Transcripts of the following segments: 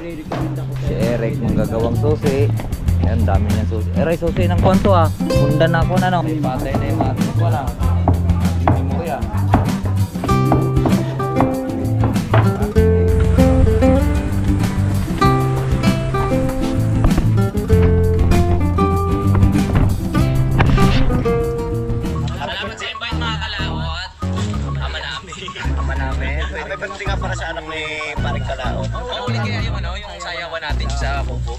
Si Eric manggagawang susi. Ayan, dami niyang susi. Eric, susi ng kwanto ah. Pundan na ako na no. May patay na yung mga ating wala. Hindi mo kaya. Salamat sa invite mga kalawot. Ama namin. Ama namin. May pati nga para sa anak ni Paring Kalao. Uli kaya yung ano, yung sayawan natin sa bubog.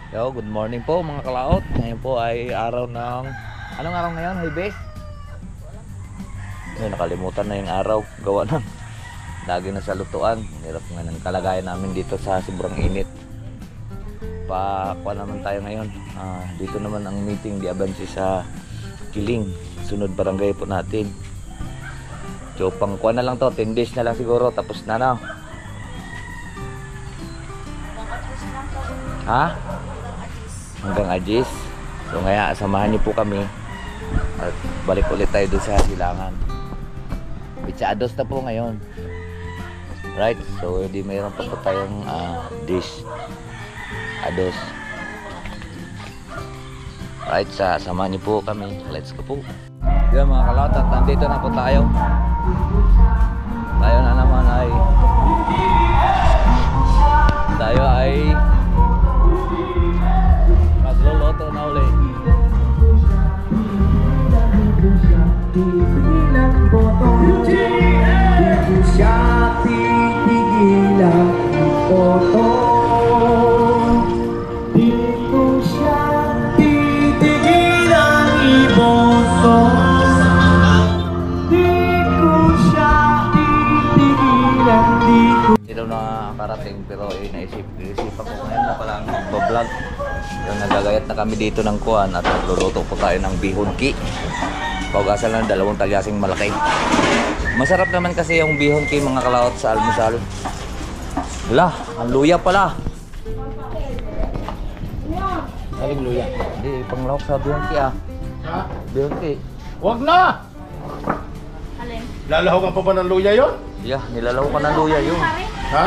Yo, good morning po mga kalaot. Ngayon po ay araw ng... Anong araw ngayon? Huwebes? Ngayon, nakalimutan na yung araw. Gawa ng lagi na sa lutuan. Hirap nga ng kalagayan namin dito sa sobrang init. Pakuha naman tayo ngayon. Dito naman ang meeting di Abansi sa Kiling. Sunod barangay po natin. So, pangkuha na lang to. 10 days na lang siguro. Tapos na na. Ha? Hanggang Agis. So ngayon samahan niyo po kami at balik ulit tayo doon sa Silangan. Bitsados na po ngayon. Right? So hindi mayroon pa po tayong dish. Ados. Right? Samahan niyo po kami. Let's go po. Yan mga kalautat, nandito na po tayo. Tayo na naman ay magluluto na ulit. Hindi daw nakakarating pero naisipan ko ngayon na palang mag-vlog. Yung nagagayat na kami dito ng kuwan at nagluluto po tayo ng bihonki. Paugasan lang 2 talyasing malaki. Masarap naman kasi yung bihonki mga kalaot sa almusal. Wala, ang luya pala. Aling luya? Hindi, panglawak sa bihonki ah. Ha? Bihonki. Huwag na! Alin? Lalahogan pa ba ng luya yon? Yeah, nilalaw ka ng luya yun. Ha?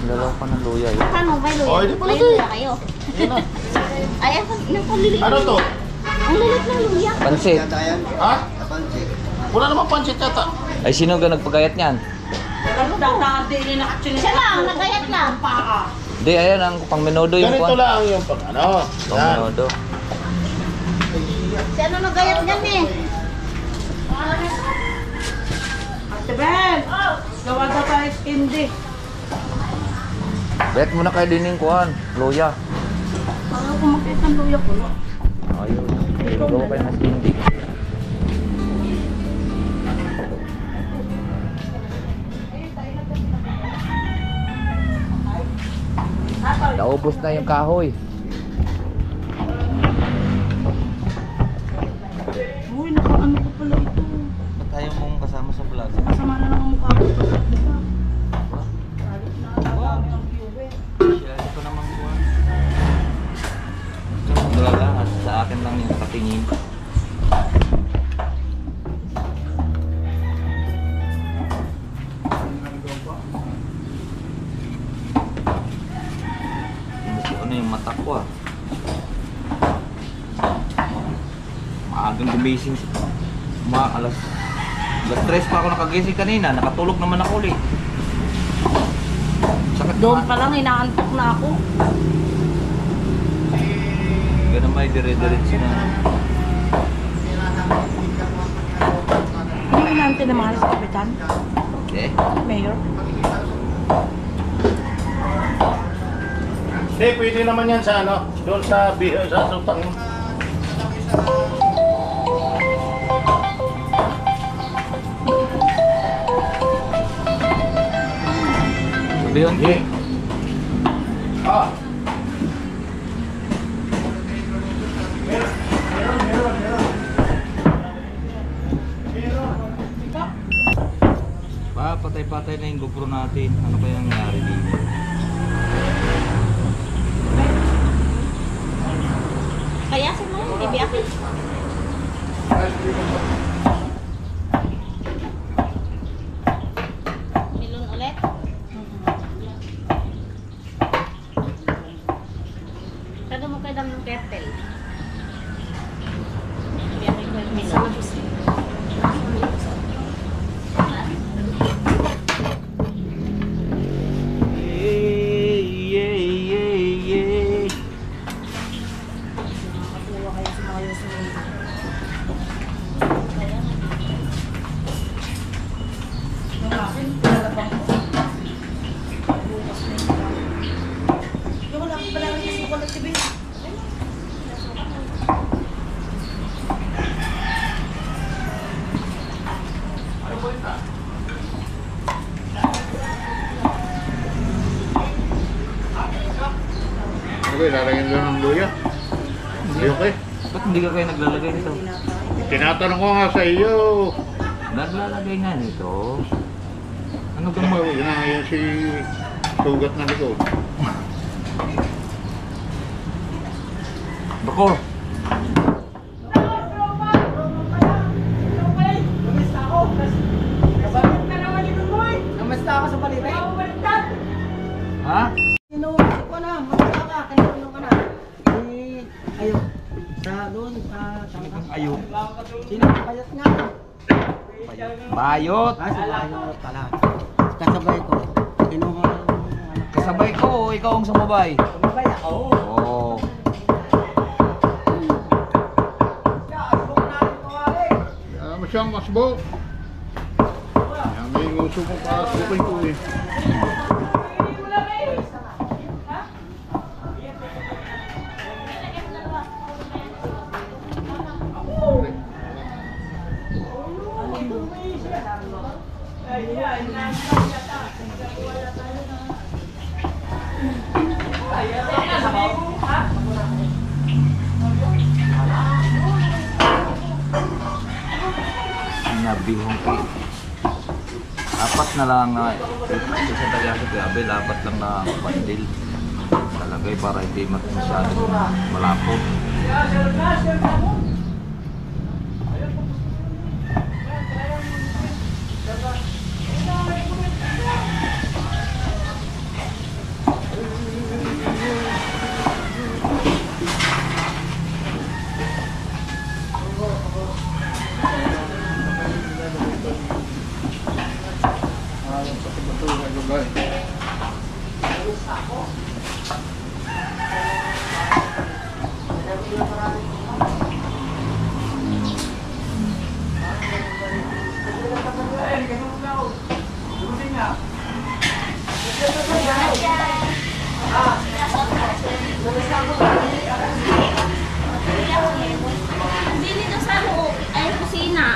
Nilalaw ka ng luya yun. Paano? May luya? Oh, hindi pala May to. luya kayo. Ay, ang panlilit. Ano to? Ang lilit ng luya. Pansit. Ha? Wala namang pancit yata. Ay, sino ka nagpagayat niyan? Siya lang, nagayat lang. Di, ayan ang pang menodo yung Ganito kuwan. lang yung pag ano. Pang Yan. menodo. Si ano nagayat niyan eh? Ben! Gawa daw tayo hindi. Bet mo na kayo din yung kuwan. Luya. Paano kumakit ng luya ko? Ayun. Gawa kayo na hindi. Naubos na yung kahoy. Uy, naka-ano ko pala ito. Ba't tayo mong kasama sa vlog? Masama na lang ang mukha ko. Share ko naman kuwan. Wala lang at sa akin lang yung patingin. Ano yung mata ko ah. Maagang gumising. Alas 3 pa ako nakagising kanina. Nakatulog naman ako ulit. Sakit Doon pa lang, inaantok na ako. Ganun may dire-diretso na. Hindi inaante na mahal sa kapitan. Okay. Mayor. Hindi, pwede naman yan sa ano. Doon sa sutang. Bihon ki. Ah. Patay-patay na yung GoPro natin. Ano kaya nangyari dito? Kaya sa mga hindi biyakin. Milon ulit. Kado mo kayo ng kettle. Biyakin ko yung milon. Okay, lalagyan doon ng luya. Hindi okay. Ba't hindi ka kayo naglalagay nito? Tinatanong ko nga sa iyo. Naglalagay nga nito. Ano Ano mo, yun na yun si sugat na likod. Bako. Kamusta ako sa balita? Ha? Inuwi ko na, magkaka ka, kinulong ka na. Ayun, sa doon, Talagang ayok. sino payat nga ako? Bayot. Sa bayo pala. Kasabay ko, kinuha yung anak. Kasabay ko, ikaw ang sumabay. Sumabay ako. Oo. Kaya mo siyang masbo. Yan may nguso mo pa asbukin ko eh. Nabihong ki. Apat na lang nga. Isa tayo sa Abel, apat lang na bandil. Talagay para hindi masyadong malapot. Hindi nito sa loob. Ay, kusina.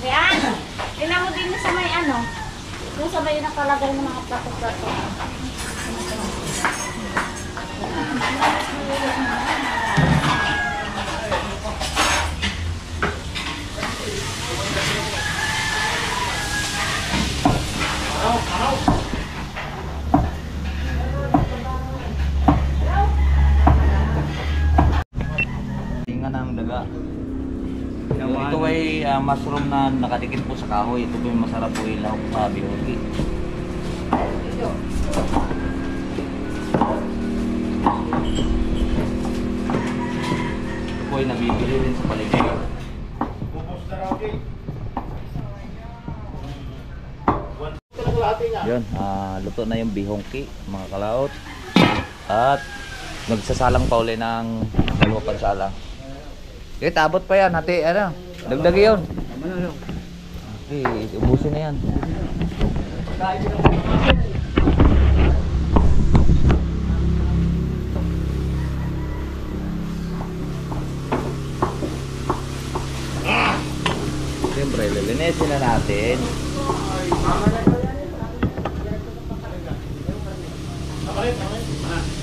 Yan. Tingnan mo din sa may ano. Yung sa may nakalagay ng mga plato-plato. Tingnan ang daga. Ito ay mushroom na nakadikit po sa kahoy. Ito po yung masarap po yung lahok sa bihon. Ito po ay nabibili rin sa paligid. Yun, luto na yung bihongki mga kalaot. At nagsasalang pa uli ng dalawa pansalang. Abot pa yan, hati, ano? Dagdag yun. Ubusin na yan. Siyempre, lilinisin na natin.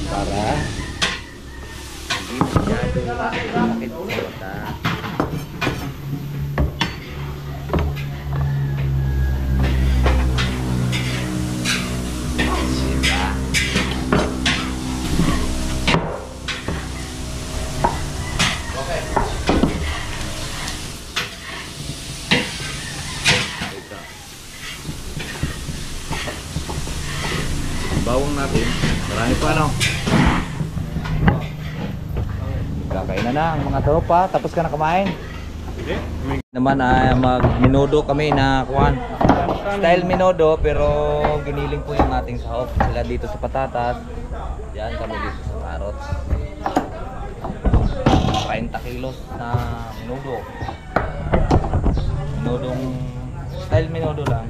Para hindi masyadong sakit sa mata. Diba? Okay. Ito. Bawang natin. Marami pa, no? Kakain na ang mga tropa. Tapos ka na kumain? Naman ay mag-minudo kami na kuhan. Style minudo pero giniling po yung ating sahop. Sila dito sa patatas. Yan kami dito sa carrots. 30 kilos na minudo. Minudong style minudo lang.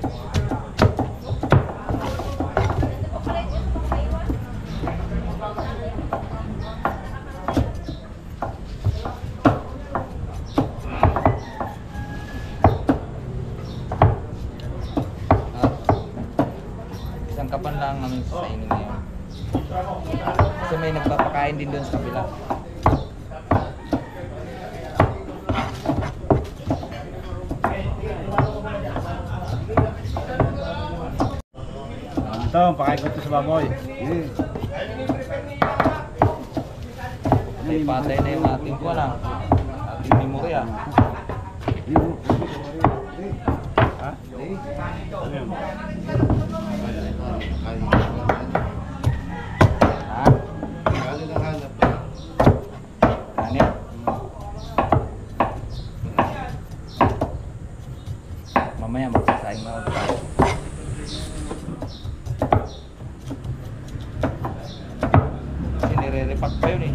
Kapan lang namin sa inyo ngayon. Kasi may nagpapakain din doon sa kabila. Ito, pakain ko ito sa baboy. May patay na yung ating kuha na. Ating memorya. Ha? Ano yun? Ha? Ano yan? Mamaya magsasaing na ako tayo. Kasi nire-repack pa yun eh.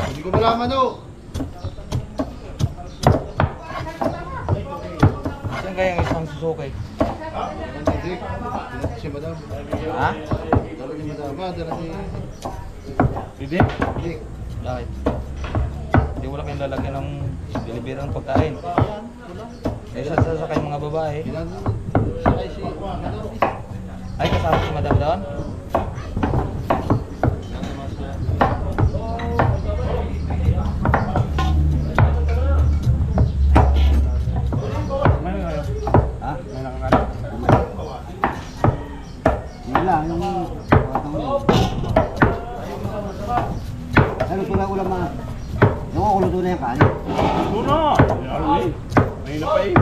Hindi ko malaman o. Saan kaya yung isang susukay? Hindi. Dito si madam. Ha? Dala ni madam. Dala ni... Hindi? Hindi. Bakit? Hindi wala kayong lalagyan ng delivery ng pagkain. Eh, sasakay mga babae. Sakay si madam. Ay, kasama si madam doon? May ano? Ha? May nakakala? Yun lang, yung batang yun. Ano ito lang ulam mga? Yung ako luto na yung kanin. Ito na! Ano eh? May na pa eh.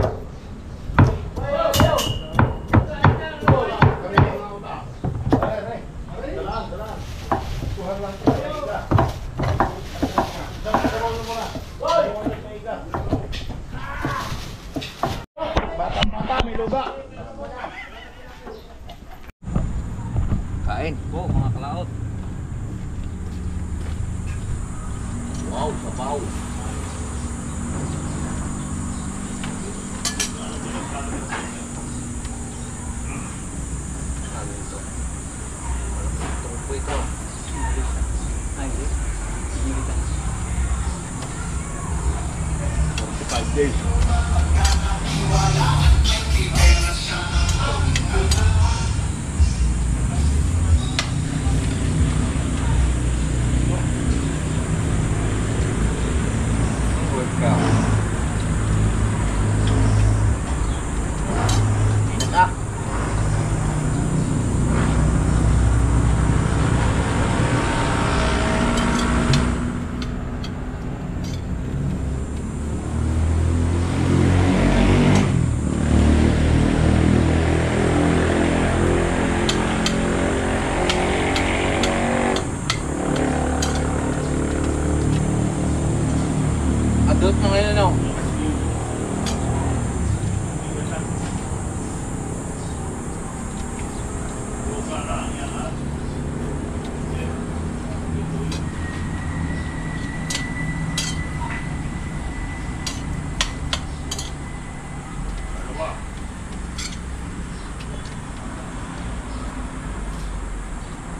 Bata, may luba. Kain po mga kalaot. Wow, sabaw. Ano ito? Itong po ito. Ay, hindi ka. 45 days.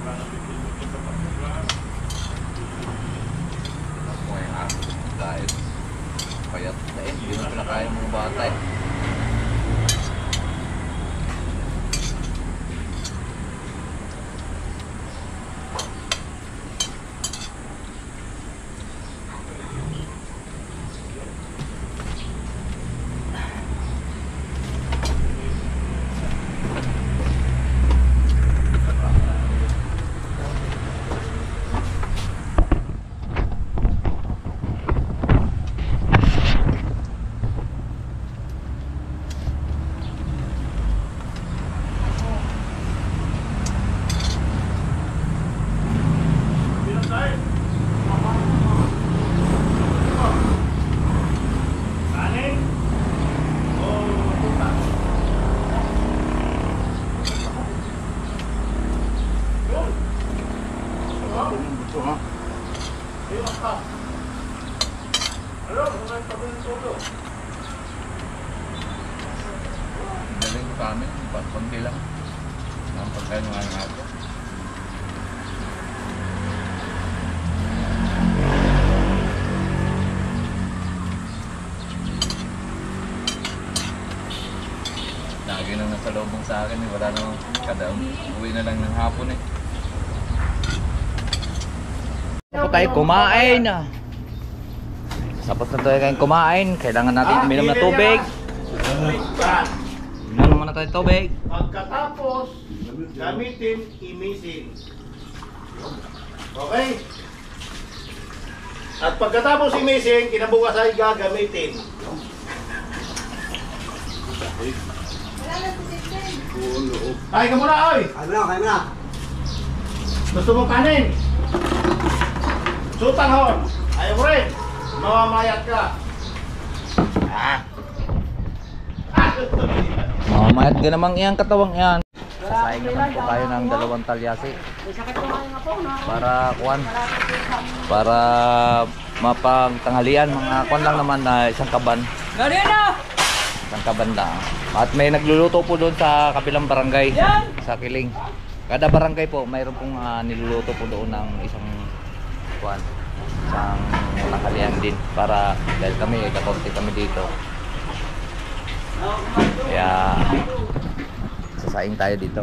Ako ay ako dahil payat na eh. Hindi mo pinakain mga bata eh. Ito ha. Galing sa amin, konti lang. Ang pagkain mga nga ako. Lagi nang nasa loob sa akin eh. Wala nang kada uwi na lang ng hapon eh. Tapos tayo kumain ah. Tapos na tayo kayong kumain. Kailangan natin uminom na tubig. Uminom naman na tayo tubig. Pagkatapos, gamitin imisin. Okay? At pagkatapos imisin, kinabukas ay gagamitin. Kain ka muna, oy! Kain mo na. Gusto mo kanin? Sutang hon! Ayaw mo rin! Mamamayat ka! Mamayat ka namang iyang katawang yan. Sasaing naman po tayo ng 2 talyasi. Para kuwan. Para mapagtanghalian. Mga kuwan lang naman na isang kaban. Isang kaban lang. At may nagluluto po doon sa kabilang barangay. Sa Kiling. Kada barangay po, mayroon pong niluluto po doon ng isang kuwan. Isang tanghalian din. Para dahil kami, kakonti kami dito. Kaya sasaing tayo dito.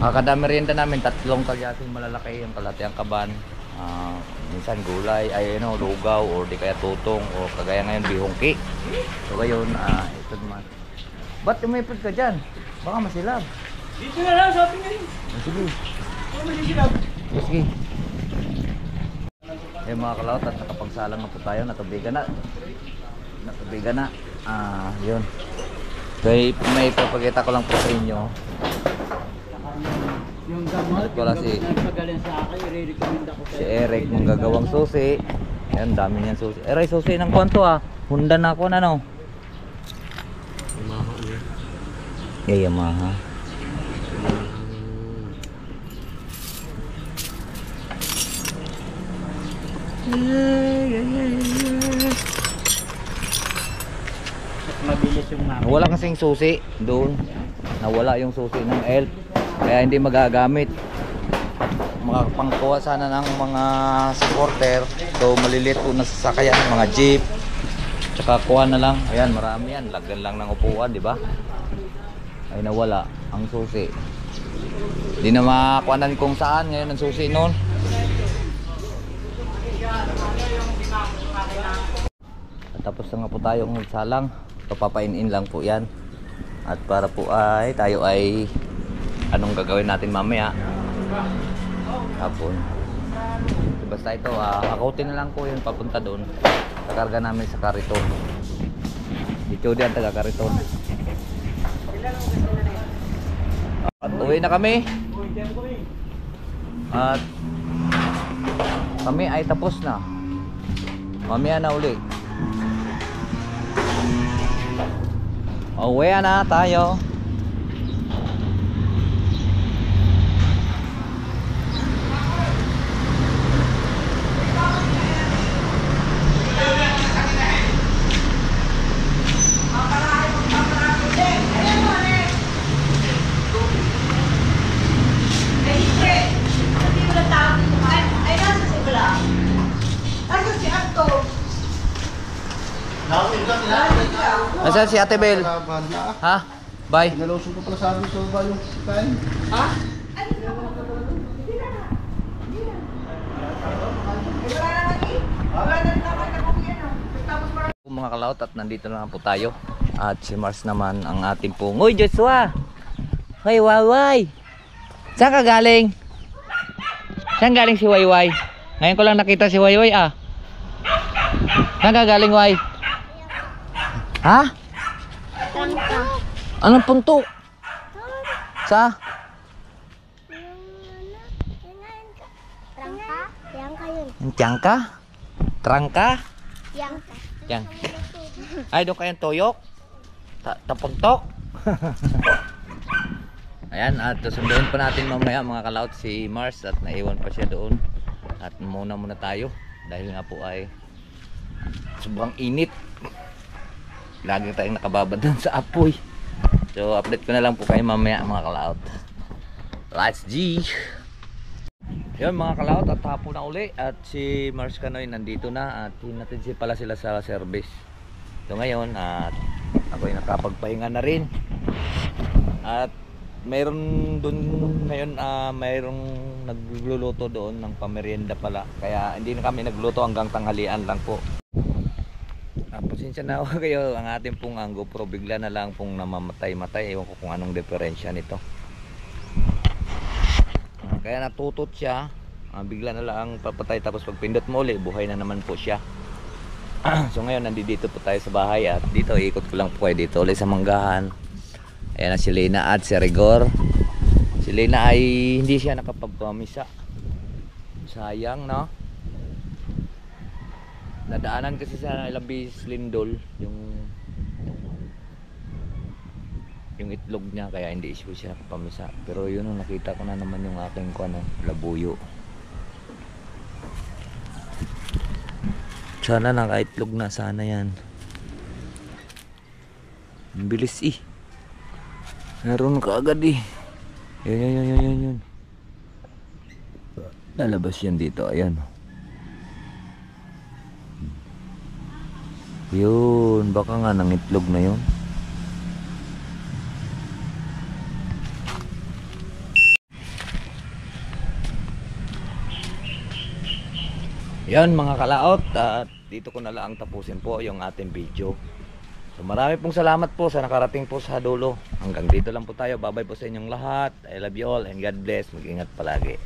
Kada merienda namin 3 talyasing malalaki, yung kalahati ang kaban, minsan gulay, ay lugaw or di kaya tutong o kagaya ngayon bihongki. So ngayon, ito naman. Ba't umipod ka dyan? Baka masilab. Dito na lang, shopping na rin. Sige. Malisilab. Sige. Eh mga kalawat, at nakapagsalang na po tayo, natubigan na. Yun. So may papakita ko lang po sa inyo. Yung gamot, Wala si- nagpagaling sa akin, i-recommend ako Si Eric mong gagawang susi. Ayan, dami niyan susi. Eray, susi ng kwanto Honda na ako na no. Yamaha niya. Yeah, Yamaha. Mabilis yung mapa. Wala kasing susi doon. Nawala yung susi ng elf. Kaya hindi magagamit. Makapangkuha sana ng mga supporter. So maliliit po na sasakyan, mga jeep. Tsaka kuha na lang. Ayan, marami yan. Lagyan lang ng upuan, di ba? Ay nawala ang susi. Hindi na makakuhanan kung saan ngayon ang susi noon. Tapos na nga po tayong magsalang. Papapain-in lang po yan. At para po ay tayo ay anong gagawin natin mamaya hapon. Basta ito, hakutin na lang po yun papunta doon. Kakarga namin sa kariton. Dito diyan taga kariton. At uwi na kami. At kami ay tapos na. Mamaya na uli. Uwi na tayo. Nasaan si Ate Bel? Laban na. Ha? Bye. Nalusog ko pala sa amin sa baba yung kain. Mga kalaot, at nandito na po tayo. At si Mars naman ang ating pong. Uy, Joshua! Hoy, Wayway! Saan ka galing? Saan galing si Wayway? Ngayon ko lang nakita si Wayway ah. Saan ka galing, Way? Ha? Trangka. Anong punto? Sa? Trangka? Yang yun. Ang tiyangka? Trangka? Yang. Yan. Ay, doon kayang toyok? Tapagtok? Ayan, at susunduin pa natin mamaya mga kalaot si Mars at naiwan pa siya doon. At muna tayo dahil nga po ay sobrang init. Lagi tayong nakababad doon sa apoy. So update ko na lang po kayo mamaya mga kalaot. Let's G! Yun mga kalaot, at hapon na uli at si Mars Canoy nandito na at hinatid pala sila sa service. So ngayon at ako'y nakapagpahinga na rin. At mayroon doon ngayon mayroong nagluluto doon ng pamerienda pala. Kaya hindi na kami nagluto hanggang tanghalian lang po. Pasensya na ako kayo, ang ating pong GoPro bigla na lang pong namamatay-matay. Ewan ko kung anong diferensya nito. Kaya natutot siya, bigla na lang papatay, tapos pag pindot mo ulit, buhay na naman po siya. So ngayon nandito po tayo sa bahay at dito ikot ko lang po kayo dito ulit sa Manggahan. Ayan na si Lena at si Rigor. Si Lena ay hindi siya nakapagpamisa. Sayang, no? Nadaanan kasi sa Labis Lindol yung itlog niya, kaya hindi siya pamisa. Pero yun, nakita ko na naman yung aking labuyo. Sana nakaitlog na, sana yan. Ang bilis eh. Meron ka agad eh. Yun. Lalabas yan dito, ayan. Yun, baka nga nang itlog na yun. Yan mga kalaot, at dito ko na lang tapusin po yung ating video. So marami pong salamat po sa nakarating po sa dulo. Hanggang dito lang po tayo. Bye bye po sa inyong lahat. I love you all and God bless. Mag-ingat palagi.